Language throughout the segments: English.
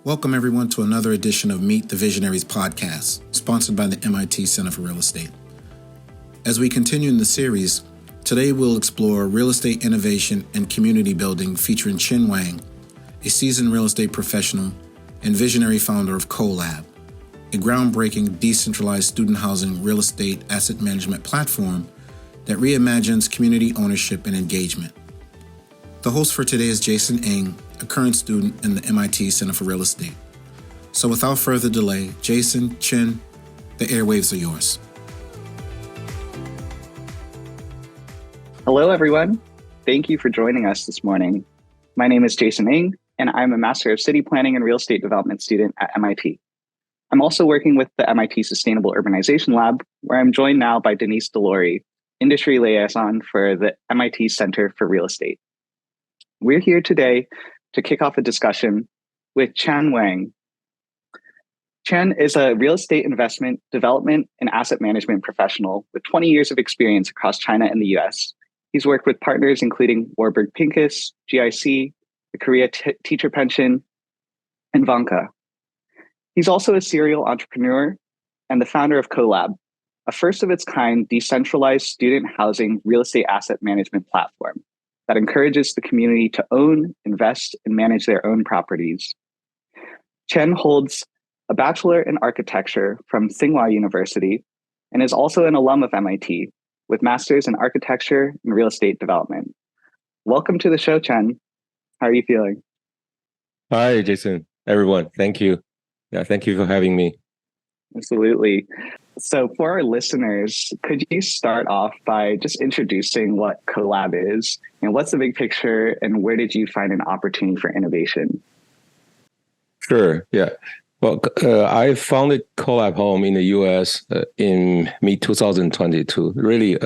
Welcome everyone to another edition of Meet the Visionaries podcast, sponsored by the MIT Center for Real Estate. As we continue in the series, today we'll explore real estate innovation and community building featuring Qian Wang, a seasoned real estate professional and visionary founder of Collab, a groundbreaking decentralized student housing real estate asset management platform that reimagines community ownership and engagement. The host for today is Jason Ng, a current student in the MIT Center for Real Estate. So without further delay, Jason, Qian, the airwaves are yours. Hello, everyone. Thank you for joining us this morning. My name is Jason Ng, and I'm a Master of City Planning and Real Estate Development student at MIT. I'm also working with the MIT Sustainable Urbanization Lab, where I'm joined now by Denise Delory, Industry Liaison for the MIT Center for Real Estate. We're here today to kick off a discussion with Qian Wang. Qian is a real estate investment, development, and asset management professional with 20 years of experience across China and the US. He's worked with partners including Warburg Pincus, GIC, the Korea Teacher Pension, and Vanka. He's also a serial entrepreneur and the founder of Collab, a first-of-its-kind decentralized student housing real estate asset management platform that encourages the community to own, invest, and manage their own properties. Qian holds a Bachelor in Architecture from Tsinghua University and is also an alum of MIT with Masters in Architecture and Real Estate Development. Welcome to the show, Qian. How are you feeling? Hi, Jason, everyone. Thank you. Thank you for having me. Absolutely. So for our listeners, could you start off by just introducing what Collab is and what's the big picture and where did you find an opportunity for innovation? Sure. Yeah. Well, I founded Collab Home in the US in mid-2022. Really,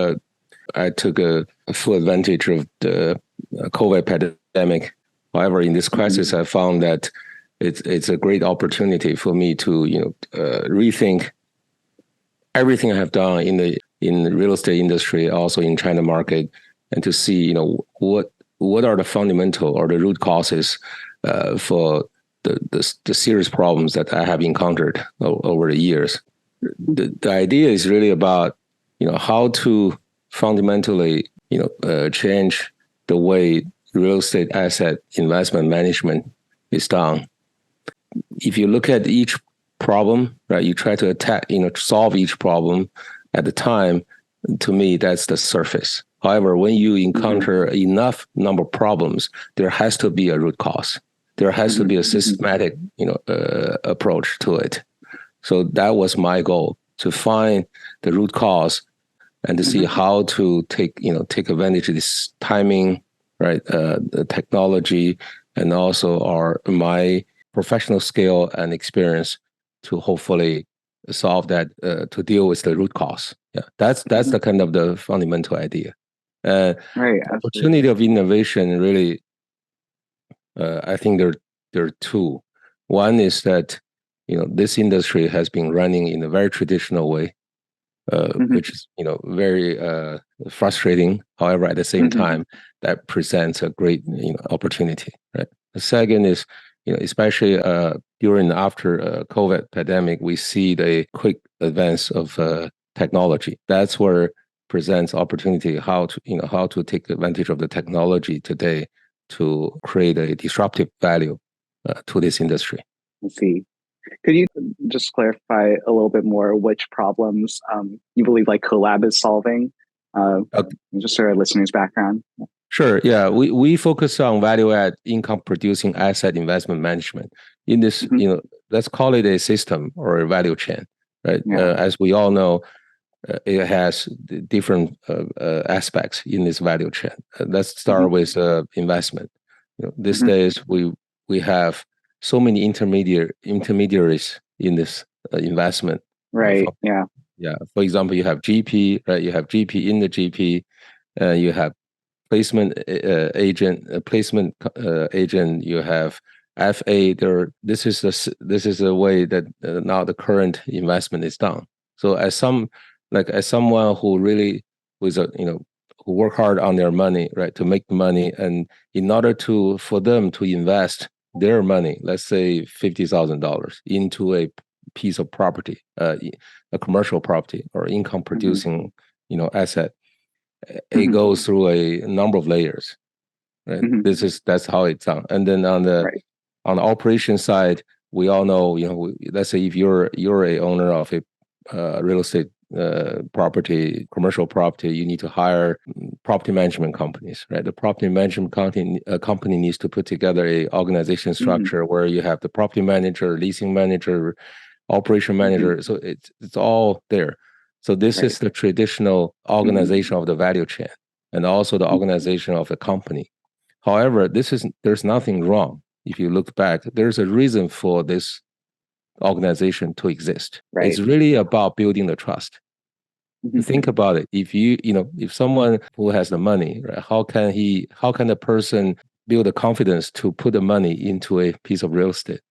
I took a full advantage of the COVID pandemic. However, in this crisis, I found that it's a great opportunity for me to rethink everything I have done in the real estate industry, also in China market, and to see what are the fundamental or the root causes for the serious problems that I have encountered over the years. The idea is really about how to fundamentally change the way real estate asset investment management is done. If you look at each problem, right, you try to attack, solve each problem at the time. To me, that's the surface. However, when you encounter enough number of problems, there has to be a root cause. There has to be a systematic, approach to it. So that was my goal, to find the root cause and to see how to take advantage of this timing, right, the technology, and also my professional skill and experience to hopefully solve that, to deal with the root cause. Yeah, that's the kind of the fundamental idea. Right. Opportunity of innovation really, I think there are two. One is that this industry has been running in a very traditional way, which is very frustrating. However, at the same time, that presents a great opportunity. Right. The second is especially during and after COVID pandemic, we see the quick advance of technology. That's where presents opportunity how to take advantage of the technology today to create a disruptive value to this industry. I see. Could you just clarify a little bit more which problems you believe like Collab is solving? Just for our listeners' background. Sure. Yeah, we focus on value-add income-producing asset investment management. In this, let's call it a system or a value chain, right? Yeah. As we all know, it has different aspects in this value chain. Let's start with investment. These days we have so many intermediaries in this investment. Right. Yeah. Yeah. For example, you have GP, right? You have GP in the GP. You have placement agent. You have FA. This is the way that now the current investment is done. So as someone who really who work hard on their money, right, to make money, and in order for them to invest their money, let's say $50,000, into a piece of property, a commercial property or income producing, asset, it goes through a number of layers. Right? That's how it's done. And then on the operation side, we all know, let's say if you're a owner of a real estate property, commercial property, you need to hire property management companies, right? The property management company needs to put together a organization structure where you have the property manager, leasing manager, operation manager. So it's all there. So this is the traditional organization of the value chain, and also the organization of the company. However, there's nothing wrong. If you look back, there's a reason for this organization to exist. Right. It's really about building the trust. Think about it. If someone who has the money, right, how can the person build the confidence to put the money into a piece of real estate?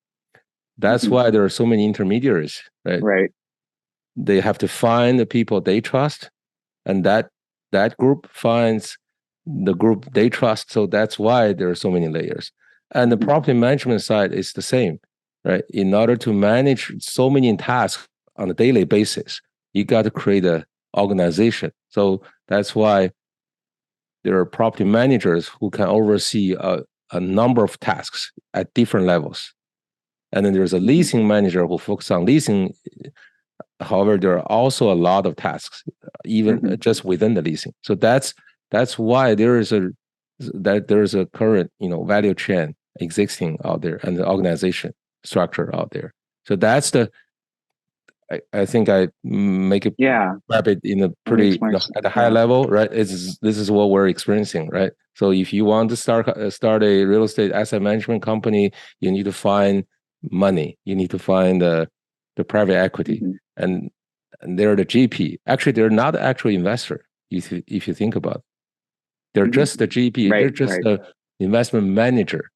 That's why there are so many intermediaries, right? Right. They have to find the people they trust, and that group finds the group they trust. So that's why there are so many layers. And the property management side is the same, right? In order to manage so many tasks on a daily basis, you got to create an organization. So that's why there are property managers who can oversee a number of tasks at different levels. And then there's a leasing manager who focuses on leasing. However, there are also a lot of tasks, even just within the leasing. So that's why there is a current value chain existing out there, and the organization structure out there. So that's I think I make it wrap it in a pretty at a high level, right? This is what we're experiencing, right? So if you want to start a real estate asset management company, you need to find money. You need to find the private equity, and they're the GP. Actually, they're not the actual investor. If you think about it. They're just the GP. They're just the investment manager,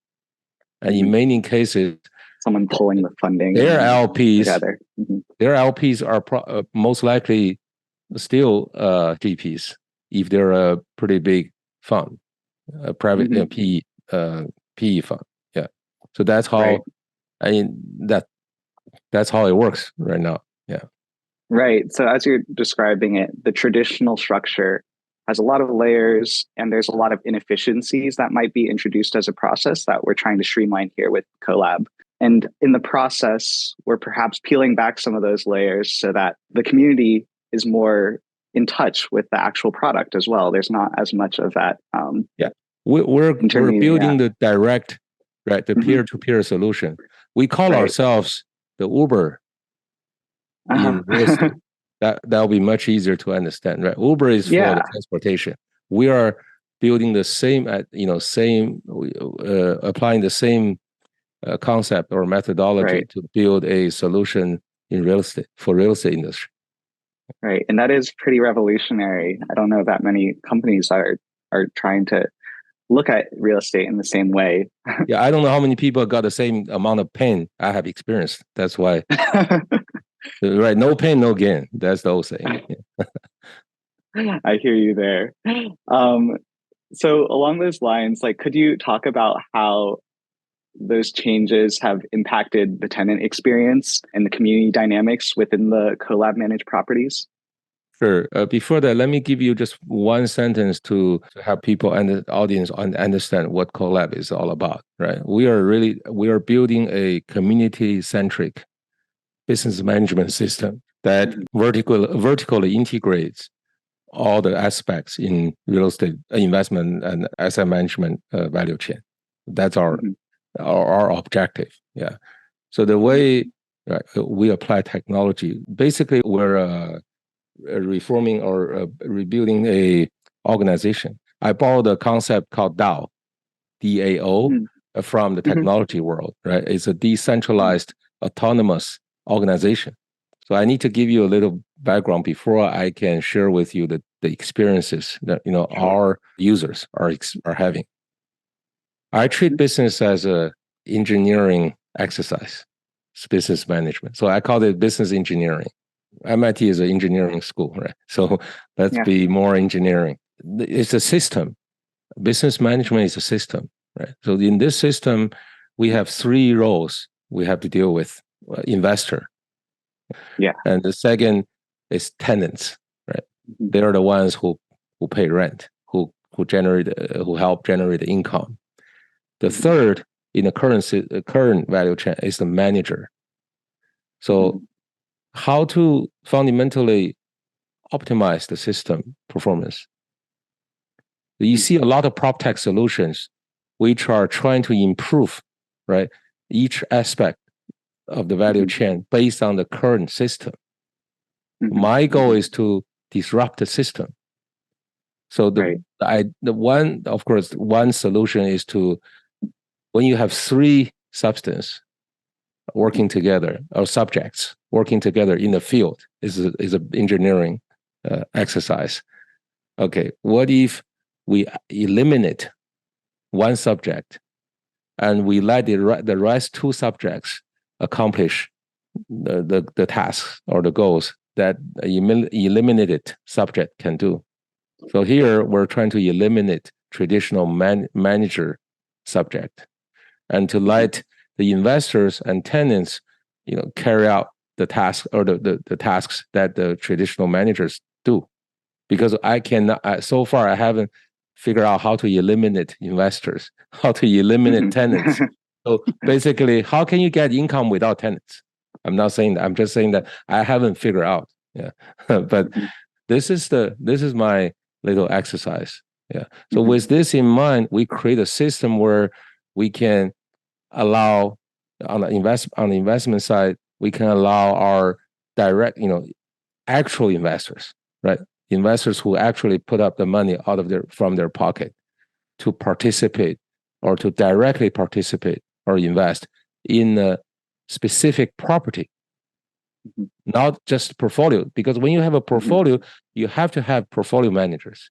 and in many cases, someone pulling the funding. Their LPs, their LPs are most likely still GPs if they're a pretty big fund, a private PE fund. Yeah, so that's how that's how it works right now. Yeah. Right. So as you're describing it, the traditional structure has a lot of layers, and there's a lot of inefficiencies that might be introduced as a process that we're trying to streamline here with Collab. And in the process, we're perhaps peeling back some of those layers so that the community is more in touch with the actual product as well. There's not as much of that. We're building the direct, right, the peer-to-peer solution. We call ourselves the Uber in real estate. That'll be much easier to understand, right? Uber is for the transportation. We are building the same, applying the same concept or methodology to build a solution in real estate for real estate industry. Right, and that is pretty revolutionary. I don't know that many companies are trying to look at real estate in the same way. Yeah, I don't know how many people got the same amount of pain I have experienced. That's why. Right, no pain, no gain. That's the old saying. I hear you there. So along those lines, could you talk about how those changes have impacted the tenant experience and the community dynamics within the Collab managed properties? Sure. Before that, let me give you just one sentence to have people and the audience understand what Collab is all about. Right? We are building a community-centric business management system that vertically integrates all the aspects in real estate investment and asset management value chain. That's our objective. Yeah. So the way we apply technology, basically we're reforming or rebuilding a organization. I borrowed a concept called DAO, DAO, from the technology world. Right? It's a decentralized, autonomous organization. So I need to give you a little background before I can share with you the experiences that our users are having. I treat business as a engineering exercise. It's business management. So I call it business engineering. MIT is an engineering school, right? So let's be more engineering. It's a system. Business management is a system, right? So in this system, we have three roles we have to deal with: investor, and the second is tenants, right? They are the ones who pay rent, who help generate income. The third in the current value chain is the manager. So how to fundamentally optimize the system performance? You see a lot of prop tech solutions which are trying to improve, right, each aspect of the value chain based on the current system. My goal is to disrupt the system. So one solution is to, when you have three substance working together, or subjects working together in the field, is an engineering exercise. Okay, what if we eliminate one subject and we let the rest two subjects accomplish the tasks or the goals that eliminated subject can do? So here we're trying to eliminate traditional manager subject, and to let the investors and tenants, carry out the task or the tasks that the traditional managers do. Because so far I haven't figured out how to eliminate investors, how to eliminate tenants. So basically, how can you get income without tenants? I'm not saying that. I'm just saying that I haven't figured out. Yeah, but this is my little exercise. Yeah. So with this in mind, we create a system where we can allow on the investment side, we can allow our direct, actual investors, right? Investors who actually put up the money from their pocket to participate, or to directly participate or invest in a specific property, not just portfolio. Because when you have a portfolio, you have to have portfolio managers.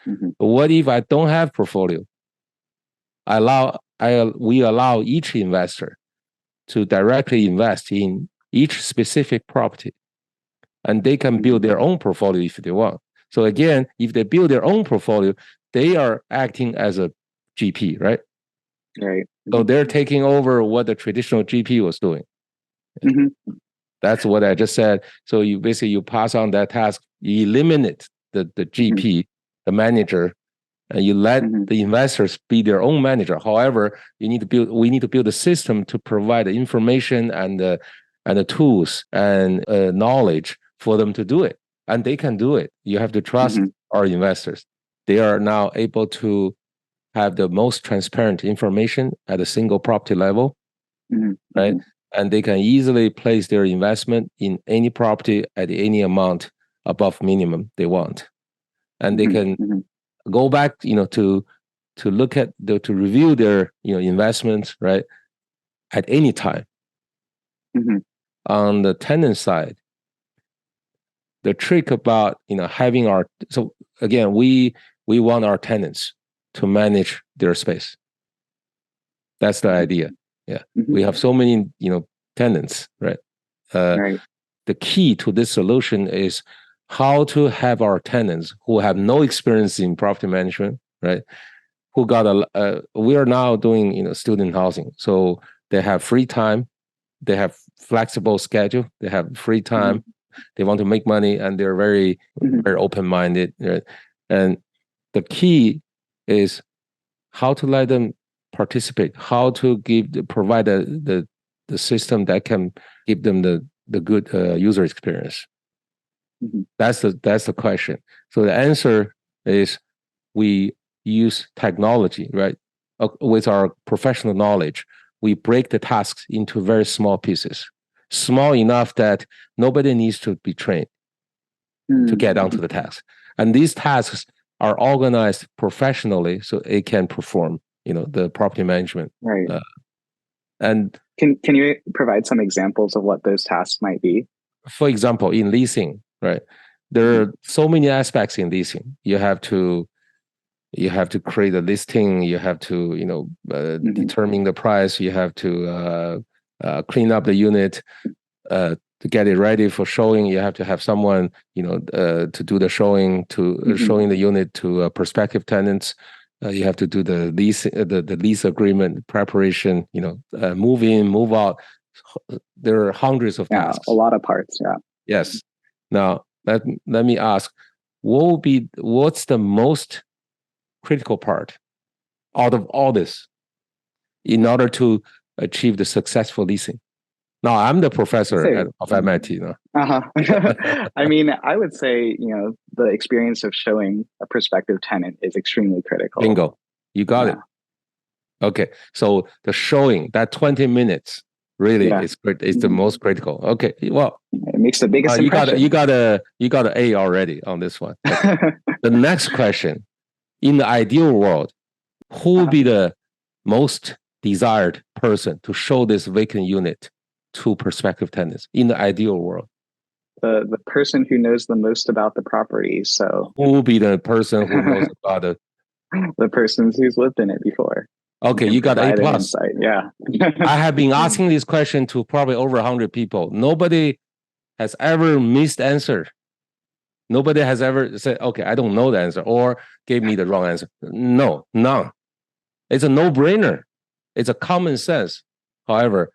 But what if I don't have portfolio? We allow each investor to directly invest in each specific property, and they can build their own portfolio if they want. So again, if they build their own portfolio, they are acting as a GP, right? Right. So they're taking over what the traditional GP was doing. That's what I just said. So you pass on that task, you eliminate the GP, the manager, and you let the investors be their own manager. However, we need to build a system to provide the information and the tools and knowledge for them to do it, and they can do it. You have to trust our investors. They are now able to have the most transparent information at a single property level, right? And they can easily place their investment in any property at any amount above minimum they want, and they can go back, to look at to review their investments, right, at any time. On the tenant side, the trick about having so again, we want our tenants to manage their space. That's the idea. Yeah, we have so many tenants, right? The key to this solution is how to have our tenants who have no experience in property management, right? Who got we are now doing student housing, so they have free time, they have flexible schedule, they have free time, they want to make money, and they're very very open-minded, right? And the key is how to let them participate, how to provide the system that can give them the good user experience. That's the question. So the answer is we use technology, right? With our professional knowledge, we break the tasks into very small pieces, small enough that nobody needs to be trained to get onto the task. And these tasks are organized professionally so it can perform, the property management. Right. And can you provide some examples of what those tasks might be? For example, in leasing, right? There are so many aspects in leasing. You have to create a listing. You have to, determine the price. You have to clean up the unit to get it ready for showing. You have to have someone, to do the showing, showing the unit to prospective tenants. You have to do the lease, the lease agreement preparation. Move in, move out. There are hundreds of tasks. A lot of parts. Yeah. Yes. Now let me ask, what's the most critical part out of all this in order to achieve the successful leasing? Now, I'm the professor of MIT. I mean, I would say, the experience of showing a prospective tenant is extremely critical. Bingo. You got it. Okay. So the showing, that 20 minutes really is the most critical. Okay. Well, it makes the biggest impression. You got an A already on this one. Okay. The next question, in the ideal world, who would be the most desired person to show this vacant unit to prospective tenants in the ideal world? The person who knows the most about the property. So who will be the person who knows about it? The person who's lived in it before. Okay, you got A+. Yeah. I have been asking this question to probably over 100 people. Nobody has ever missed answer. Nobody has ever said, okay, I don't know the answer, or gave me the wrong answer. No, none. It's a no-brainer. It's a common sense. However,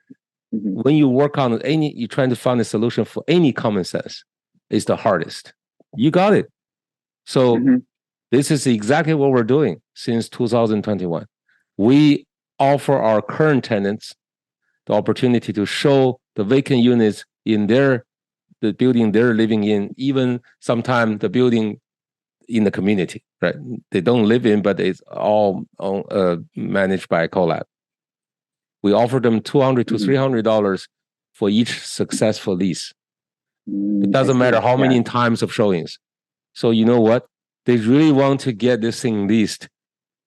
when you work on you're trying to find a solution for any common sense, it's the hardest. You got it. So this is exactly what we're doing since 2021. We offer our current tenants the opportunity to show the vacant units in the building they're living in, even sometimes the building in the community, right? They don't live in, but it's all managed by Collab. We offer them $200 to $300 for each successful lease. It doesn't matter how many times of showings. So you know what? They really want to get this thing leased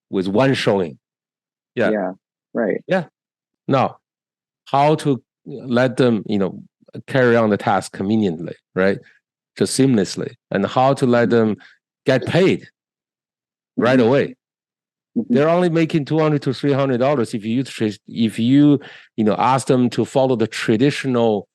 with one showing. Yeah. Right. Yeah. Now, how to let them, carry on the task conveniently, right? Just seamlessly, and how to let them get paid right away. They're only making $200 to $300 if you ask them to follow the traditional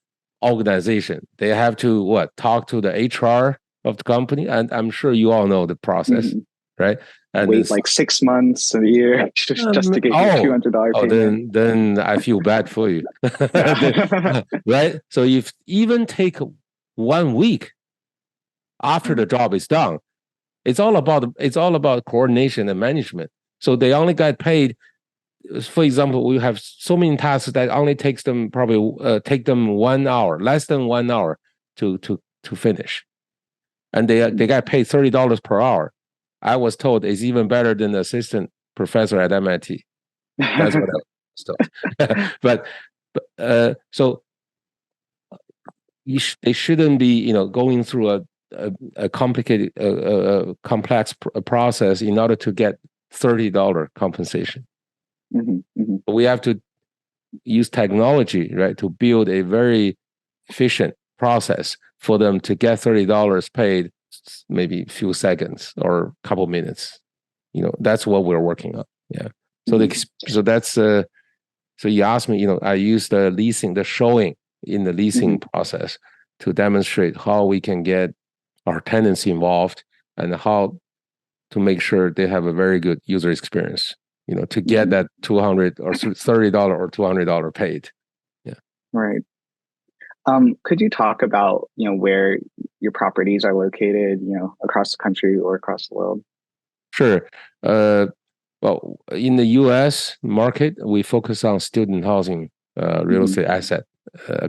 organization. They have to talk to the HR of the company, and I'm sure you all know the process, right? And wait like 6 months, a year just to get your $200 payment. Then I feel bad for you, right? So if even take 1 week after the job is done, it's all about coordination and management. So they only get paid. For example, we have so many tasks that only takes them take them 1 hour, less than 1 hour to finish, and they get paid $30 per hour. I was told it's even better than the assistant professor at MIT. That's what I was told. But so they shouldn't be going through a complicated, complex process in order to get $30 compensation. We have to use technology, right, to build a very efficient process for them to get $30 paid, maybe a few seconds or a couple minutes. That's what we're working on. Yeah. So that's so you asked me. I use the showing in the leasing process to demonstrate how we can get our tenants involved and how to make sure they have a very good user experience, to get that $200 or $30 or $200 paid. Yeah. Right. Could you talk about, where your properties are located, across the country or across the world? Sure. Well, in the U.S. market, we focus on student housing, real estate asset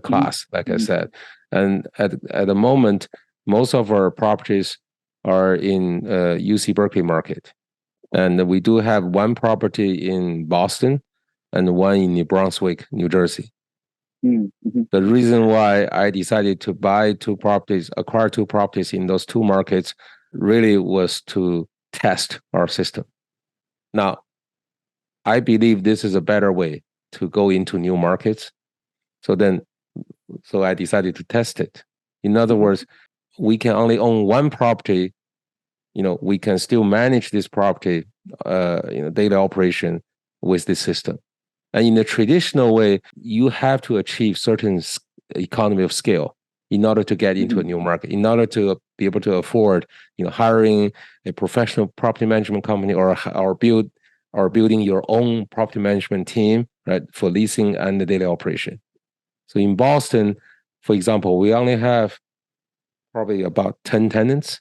class, like I said. And at the moment, most of our properties are in UC Berkeley market. And we do have one property in Boston and one in New Brunswick, New Jersey. The reason why I decided to acquire two properties in those two markets really was to test our system. Now, I believe this is a better way to go into new markets. So I decided to test it. In other words, we can only own one property. We can still manage this property, daily operation with this system. And in the traditional way, you have to achieve certain economy of scale in order to get into a new market, in order to be able to afford, hiring a professional property management company or building your own property management team, right, for leasing and the daily operation. So in Boston, for example, we only have probably about 10 tenants.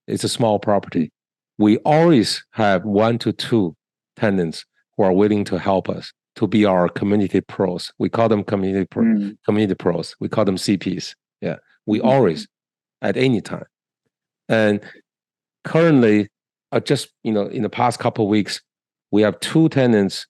It's a small property. We always have 1 to 2 tenants who are willing to help us, to be our community pros. We call them community pros. We call them CPs. Yeah, we always, at any time. And currently, just in the past couple of weeks, we have 2 tenants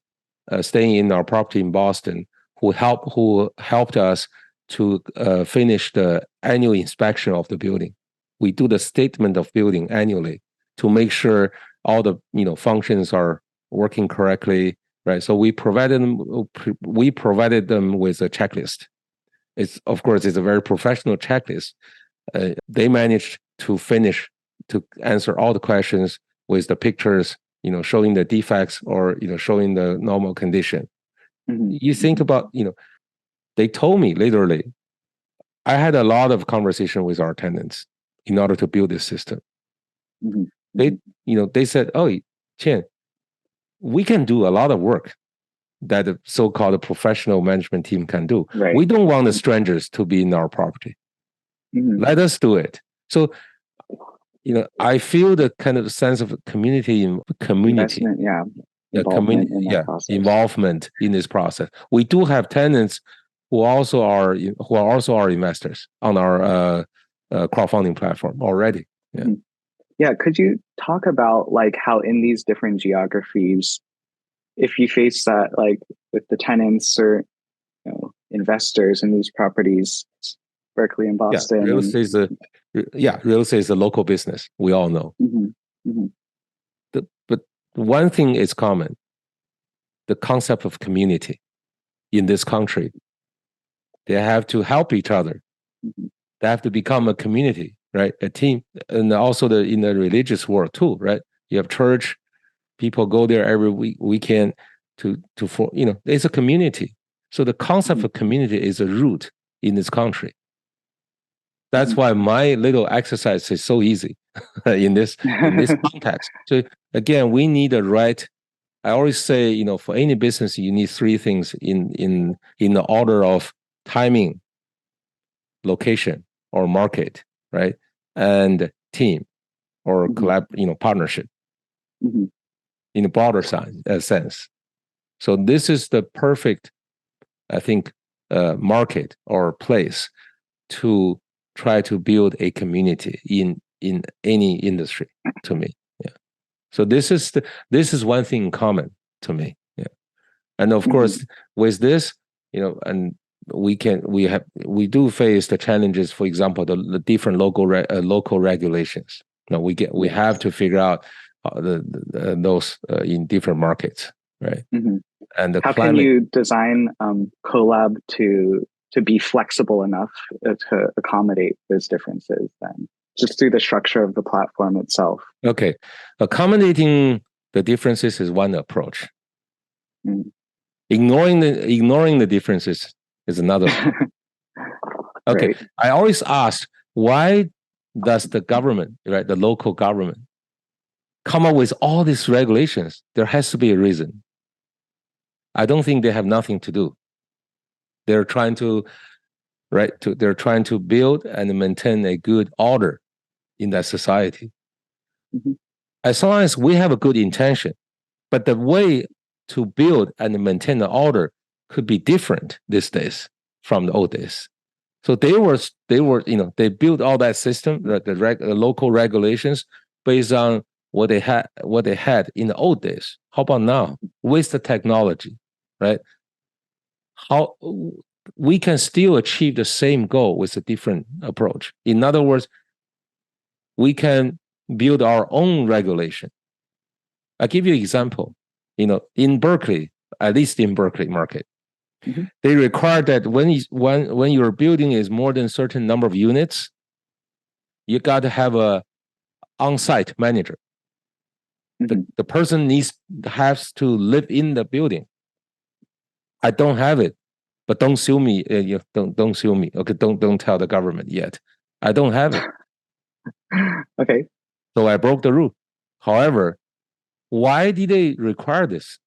staying in our property in Boston who helped us to finish the annual inspection of the building. We do the statement of building annually to make sure all the functions are working correctly, right? So we provided them with a checklist. It's a very professional checklist. They managed to answer all the questions with the pictures, showing the defects or showing the normal condition. You think about, they told me literally, I had a lot of conversation with our tenants in order to build this system. They said, "Oh, Qian, we can do a lot of work that the so-called professional management team can do. Right. We don't want the strangers to be in our property. Let us do it." So, I feel the kind of sense of community, investment, involvement in this process. We do have tenants who are also our investors on our crowdfunding platform already. Yeah. Yeah. Could you talk about how in these different geographies, if you face that with the tenants or investors in these properties, Berkeley and Boston? Yeah, real estate is a local business. We all know. But one thing is common: the concept of community in this country. They have to help each other. They have to become a community, right? A team, and also in the religious world too, right? You have church, people go there every weekend it's a community. So the concept of community is a root in this country. That's why my little exercise is so easy in this context. So again, we need a right. I always say, for any business, you need 3 things in the order of timing, location or market, right? And team or partnership in a broader sense. So this is the perfect, I think, market or place to try to build a community in any industry, to me. Yeah. So this is one thing in common to me. Yeah. And of course, with this, and we do face the challenges. For example, the different local regulations. We have to figure out those in different markets, right? And how can you design Collab to be flexible enough to accommodate those differences then, just through the structure of the platform itself? Okay, accommodating the differences is one approach. Ignoring the differences is another. Okay, right. I always ask, why does the government, right, the local government, come up with all these regulations? There has to be a reason. I don't think they have nothing to do. They're trying to build and maintain a good order in that society. As long as we have a good intention, but the way to build and maintain the order could be different these days from the old days. So they built all that system, the local regulations, based on what they had in the old days. How about now with the technology, right? How we can still achieve the same goal with a different approach. In other words, we can build our own regulation. I'll give you an example. In Berkeley, at least in Berkeley market, they require that when your building is more than a certain number of units, you got to have a on-site manager. The person has to live in the building. I don't have it. but don't sue me. Don't sue me. Okay, don't tell the government yet. I don't have it. Okay. So I broke the rule. However, why did they require this?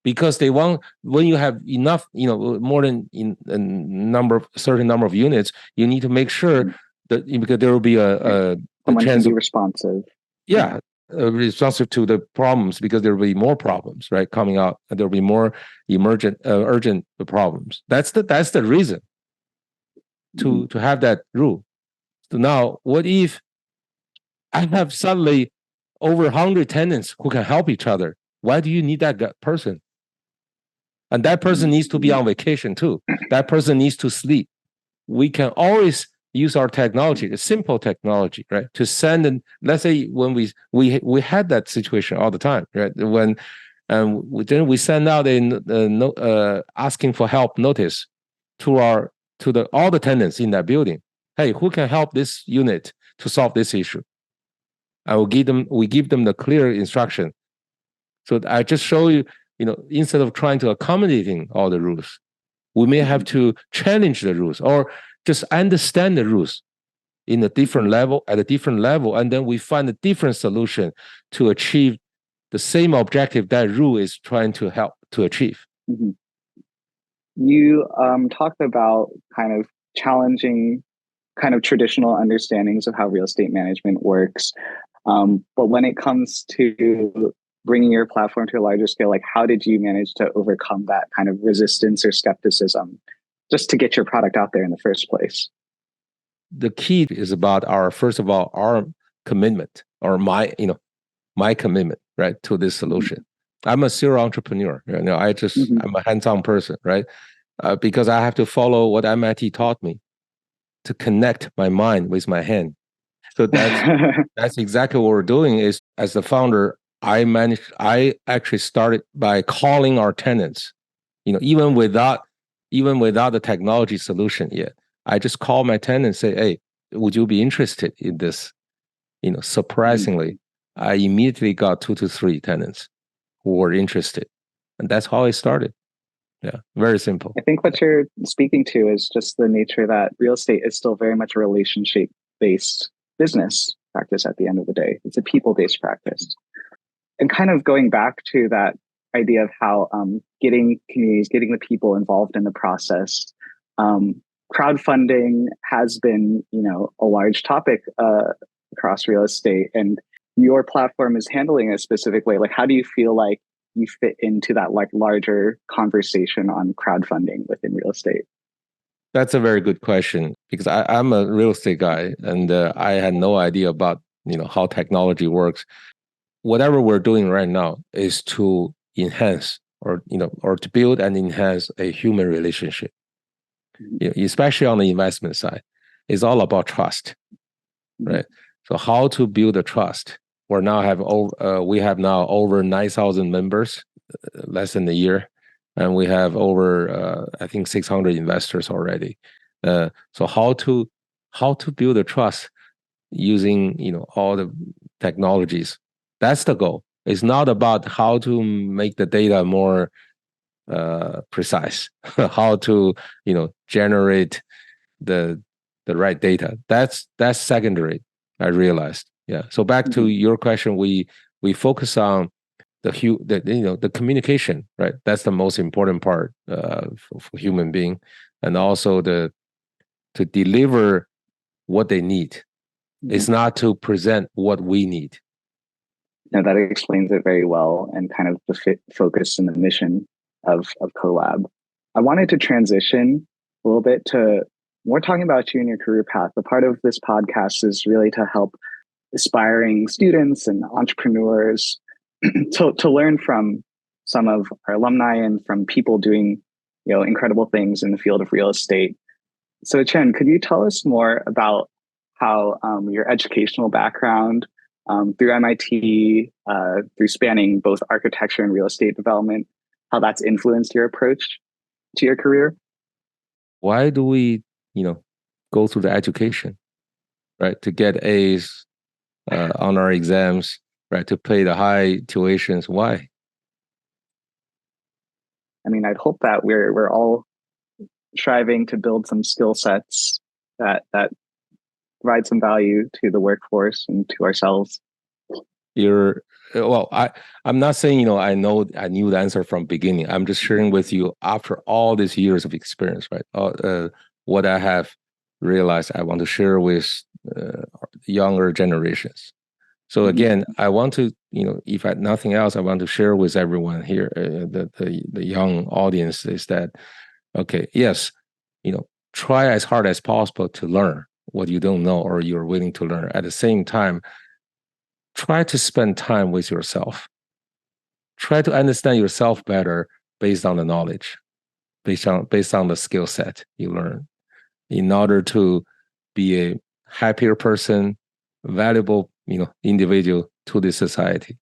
Because they want, when you have enough, more than in a certain number of units, you need to make sure that, because there will be a Someone chance can be of, responsive. yeah, responsive to the problems, because there will be more problems, right, coming out, and there will be more urgent problems. That's the reason to have that rule. So now, what if I have suddenly over 100 tenants who can help each other? Why do you need that person? And that person needs to be on vacation too. That person needs to sleep. We can always use our technology, the simple technology, right, to send. And let's say when we had that situation all the time, right? When then we send out a asking for help notice to all the tenants in that building. Hey, who can help this unit to solve this issue? We give them the clear instruction. So I just show you, instead of trying to accommodating all the rules, we may have to challenge the rules, or just understand the rules at a different level, and then we find a different solution to achieve the same objective that rule is trying to help to achieve. Mm-hmm. You talked about kind of challenging kind of traditional understandings of how real estate management works. But when it comes to bringing your platform to a larger scale, like, how did you manage to overcome that kind of resistance or skepticism just to get your product out there in the first place? The key is about first of all, our commitment, or my commitment, right, to this solution. I'm a serial entrepreneur. I'm a hands-on person, right? Because I have to follow what MIT taught me, to connect my mind with my hand. So that's exactly what we're doing. Is, as the founder, I actually started by calling our tenants, even without the technology solution yet. I just call my tenants, say, hey, would you be interested in this? Surprisingly, I immediately got 2 to 3 tenants who were interested. And that's how it started. Yeah, very simple. I think what you're speaking to is just the nature that real estate is still very much a relationship-based business practice at the end of the day. It's a people-based practice. And kind of going back to that idea of how getting communities, getting the people involved in the process, crowdfunding has been, a large topic across real estate, and your platform is handling it a specific way. Like, how do you feel like you fit into that larger conversation on crowdfunding within real estate? That's a very good question, because I'm a real estate guy, and I had no idea about how technology works. Whatever we're doing right now is to enhance, or to build and enhance a human relationship. Especially on the investment side, it's all about trust, right? So how to build a trust? We have now over 9,000 members, less than a year, and we have over I think 600 investors already. So how to build a trust using all the technologies? That's the goal. It's not about how to make the data more precise, how to generate the right data. That's secondary, I realized. Yeah. So back to your question, we focus on the communication, right? That's the most important part for human being, and also to deliver what they need. It's not to present what we need. No, that explains it very well, and kind of the focus and the mission of Collab. I wanted to transition a little bit to more talking about you and your career path. The part of this podcast is really to help aspiring students and entrepreneurs to learn from some of our alumni and from people doing incredible things in the field of real estate. So Qian, could you tell us more about how your educational background through MIT, through spanning both architecture and real estate development, how that's influenced your approach to your career? Why do we, go through the education, right? To get A's on our exams, right? To pay the high tuitions. Why? I mean, I'd hope that we're all striving to build some skill sets that provide some value to the workforce and to ourselves. I'm not saying, I knew the answer from beginning. I'm just sharing with you after all these years of experience, right? What I have realized I want to share with younger generations. So again, I want to, if nothing else, I want to share with everyone here, the young audience, is that, okay, yes, try as hard as possible to learn what you don't know or you're willing to learn. At the same time, try to spend time with yourself. Try to understand yourself better based on the knowledge, based on the skill set you learn, in order to be a happier person, valuable, individual to the society.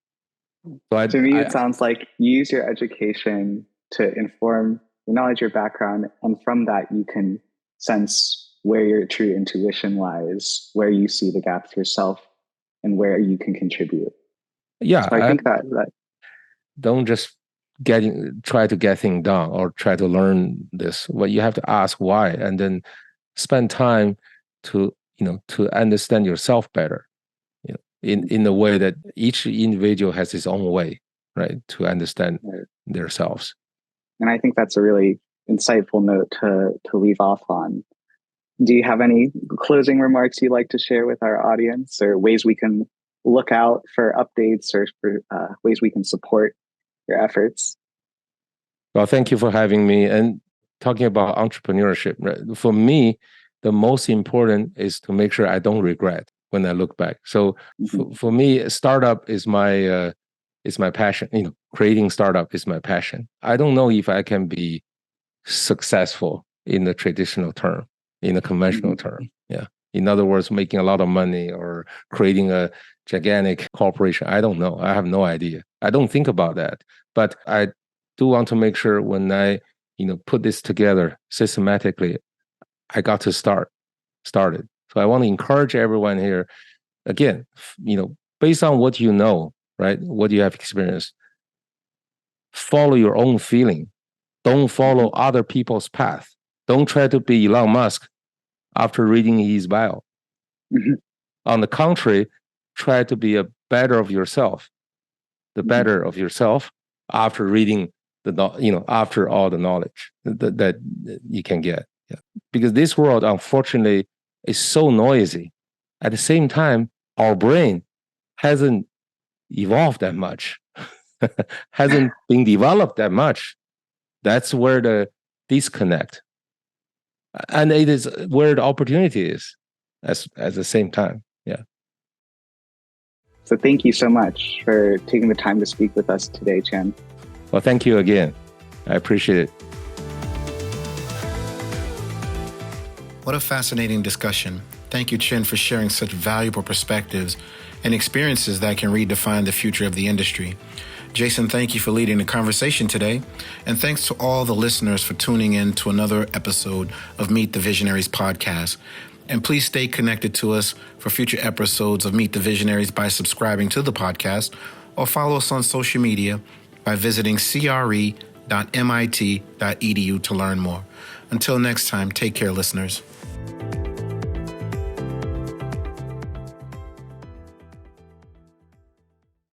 So to me, it sounds like use your education to inform your knowledge, your background, and from that you can sense where your true intuition lies, where you see the gaps yourself, and where you can contribute. Yeah, so I think that don't just try to get things done or try to learn this. Well, you have to ask why, and then spend time to understand yourself better. In a way that each individual has his own way, right, to understand themselves. And I think that's a really insightful note to leave off on. Do you have any closing remarks you'd like to share with our audience, or ways we can look out for updates, or for ways we can support your efforts? Well, thank you for having me. And talking about entrepreneurship, right? For me, the most important is to make sure I don't regret when I look back. So for me, startup is my passion. Creating startup is my passion. I don't know if I can be successful in the traditional term, in the conventional term. Yeah. In other words, making a lot of money or creating a gigantic corporation. I don't know. I have no idea. I don't think about that. But I do want to make sure when I, put this together systematically, I got to started. So I want to encourage everyone here, again, based on what you know, right, what you have experienced, follow your own feeling. Don't follow other people's path. Don't try to be Elon Musk after reading his bio. On the contrary, try to be a better of yourself, the better of yourself after reading after all the knowledge that you can get. Yeah. Because this world, unfortunately, is so noisy. At the same time, our brain hasn't evolved that much, hasn't been developed that much. That's where the disconnect, and it is where the opportunity is at the same time. Yeah. So thank you so much for taking the time to speak with us today, Qian. Well, thank you again. I appreciate it. What a fascinating discussion. Thank you, Qian, for sharing such valuable perspectives and experiences that can redefine the future of the industry. Jason, thank you for leading the conversation today. And thanks to all the listeners for tuning in to another episode of Meet the Visionaries podcast. And please stay connected to us for future episodes of Meet the Visionaries by subscribing to the podcast, or follow us on social media by visiting cre.mit.edu to learn more. Until next time, take care, listeners.